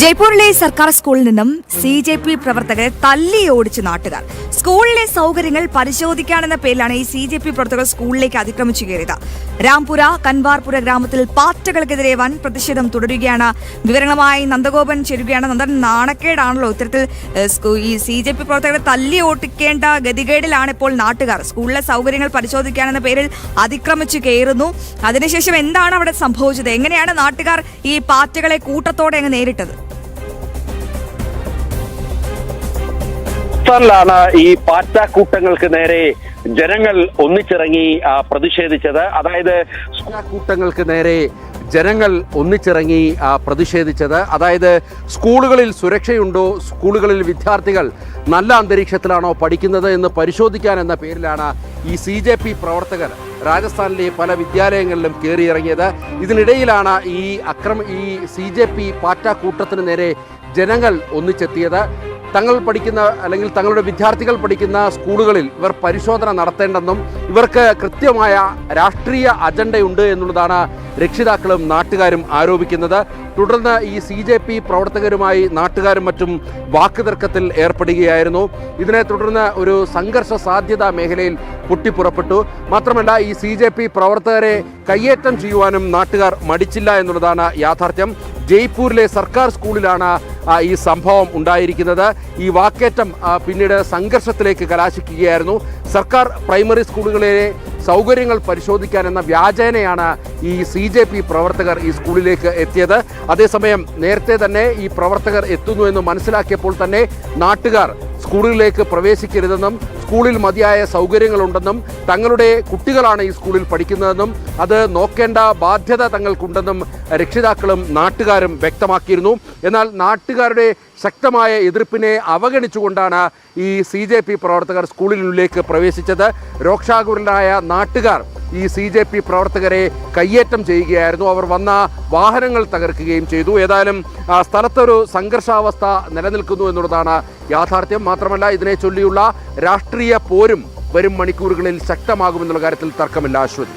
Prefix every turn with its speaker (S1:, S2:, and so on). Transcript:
S1: ജയ്പൂരിലെ സർക്കാർ സ്കൂളിൽ നിന്നും CJP പ്രവർത്തകരെ തല്ലിയോടിച്ച് നാട്ടുകാർ. സ്കൂളിലെ സൗകര്യങ്ങൾ പരിശോധിക്കാനെന്ന പേരിലാണ് ഈ CJP പ്രവർത്തകർ സ്കൂളിലേക്ക് അതിക്രമിച്ചു കയറിയത്. രാംപുര കൻവാർപുര ഗ്രാമത്തിൽ പാറ്റകൾക്കെതിരെ വൻ പ്രതിഷേധം തുടരുകയാണ്. വിവരങ്ങളുമായി നന്ദഗോപൻ ചേരുകയാണ്. നന്ദൻ, നാണക്കേടാണല്ലോ ഇത്തരത്തിൽ ഈ CJP പ്രവർത്തകരെ തല്ലി ഓട്ടിക്കേണ്ട ഗതികേടിലാണ് ഇപ്പോൾ നാട്ടുകാർ. സ്കൂളിലെ സൗകര്യങ്ങൾ പരിശോധിക്കാനെന്ന പേരിൽ അതിക്രമിച്ചു കയറുന്നു. അതിനുശേഷം എന്താണ് അവിടെ സംഭവിച്ചത്? എങ്ങനെയാണ് നാട്ടുകാർ ഈ പാറ്റകളെ കൂട്ടത്തോടെ അങ്ങ് നേരിട്ടത്?
S2: ാണ് ഈ പാറ്റാക്കൂട്ടങ്ങൾക്ക് നേരെ ജനങ്ങൾ ഒന്നിച്ചിറങ്ങി പ്രതിഷേധിച്ചത്. അതായത് സ്കൂളുകളിൽ സുരക്ഷയുണ്ടോ, സ്കൂളുകളിൽ വിദ്യാർത്ഥികൾ നല്ല അന്തരീക്ഷത്തിലാണോ പഠിക്കുന്നത് എന്ന് പരിശോധിക്കാൻ എന്ന പേരിലാണ് ഈ CJP പ്രവർത്തകർ രാജസ്ഥാനിലെ പല വിദ്യാലയങ്ങളിലും കയറിയിറങ്ങിയത്. ഇതിനിടയിലാണ് ഈ CJP പാറ്റാക്കൂട്ടത്തിന് നേരെ ജനങ്ങൾ ഒന്നിച്ചെത്തിയത്. തങ്ങൾ പഠിക്കുന്ന അല്ലെങ്കിൽ തങ്ങളുടെ വിദ്യാർത്ഥികൾ പഠിക്കുന്ന സ്കൂളുകളിൽ ഇവർ പരിശോധന നടത്തേണ്ടെന്നും ഇവർക്ക് കൃത്യമായ രാഷ്ട്രീയ അജണ്ടയുണ്ട് എന്നുള്ളതാണ് രക്ഷിതാക്കളും നാട്ടുകാരും ആരോപിക്കുന്നത്. തുടർന്ന് ഈ CJP പ്രവർത്തകരുമായി നാട്ടുകാരും മറ്റും വാക്കുതർക്കത്തിൽ ഏർപ്പെടുകയായിരുന്നു. ഇതിനെ തുടർന്ന് ഒരു സംഘർഷ സാധ്യത മേഖലയിൽ പൊട്ടിപ്പുറപ്പെട്ടു. മാത്രമല്ല ഈ CJP പ്രവർത്തകരെ കയ്യേറ്റം ചെയ്യുവാനും നാട്ടുകാർ മടിച്ചില്ല എന്നുള്ളതാണ് യാഥാർത്ഥ്യം. ജയ്പൂരിലെ സർക്കാർ സ്കൂളിലാണ് ഈ സംഭവം ഉണ്ടായിരിക്കുന്നത്. ഈ വാക്കേറ്റം പിന്നീട് സംഘർഷത്തിലേക്ക് കലാശിക്കുകയായിരുന്നു. സർക്കാർ പ്രൈമറി സ്കൂളുകളിലെ സൗകര്യങ്ങൾ പരിശോധിക്കാൻ എന്ന വ്യാജേനയാണ് ഈ CJP പ്രവർത്തകർ ഈ സ്കൂളിലേക്ക് എത്തിയത്. അതേസമയം നേരത്തെ തന്നെ ഈ പ്രവർത്തകർ എത്തുന്നു എന്ന് മനസ്സിലാക്കിയപ്പോൾ തന്നെ നാട്ടുകാർ സ്കൂളിലേക്ക് പ്രവേശിക്കരുതെന്നും സ്കൂളിൽ മതിയായ സൗകര്യങ്ങളുണ്ടെന്നും തങ്ങളുടെ കുട്ടികളാണ് ഈ സ്കൂളിൽ പഠിക്കുന്നതെന്നും അത് നോക്കേണ്ട ബാധ്യത തങ്ങൾക്കുണ്ടെന്നും രക്ഷിതാക്കളും നാട്ടുകാരും വ്യക്തമാക്കിയിരുന്നു. എന്നാൽ നാട്ടുകാരുടെ ശക്തമായ എതിർപ്പിനെ അവഗണിച്ചുകൊണ്ടാണ് ഈ CJP പ്രവർത്തകർ സ്കൂളിനുള്ളിലേക്ക് പ്രവേശിച്ചത്. രോക്ഷാകുലരായ നാട്ടുകാർ ഈ CJP പ്രവർത്തകരെ കയ്യേറ്റം ചെയ്യുകയായിരുന്നു. അവർ വന്ന വാഹനങ്ങൾ തകർക്കുകയും ചെയ്തു. ഏതായാലും സ്ഥലത്തൊരു സംഘർഷാവസ്ഥ നിലനിൽക്കുന്നു എന്നുള്ളതാണ് യാഥാർത്ഥ്യം. മാത്രമല്ല ഇതിനെ ചൊല്ലിയുള്ള രാഷ്ട്രീയ പോരും വരും മണിക്കൂറുകളിൽ ശക്തമാകുമെന്നുള്ള കാര്യത്തിൽ തർക്കമില്ല. അശ്വതി.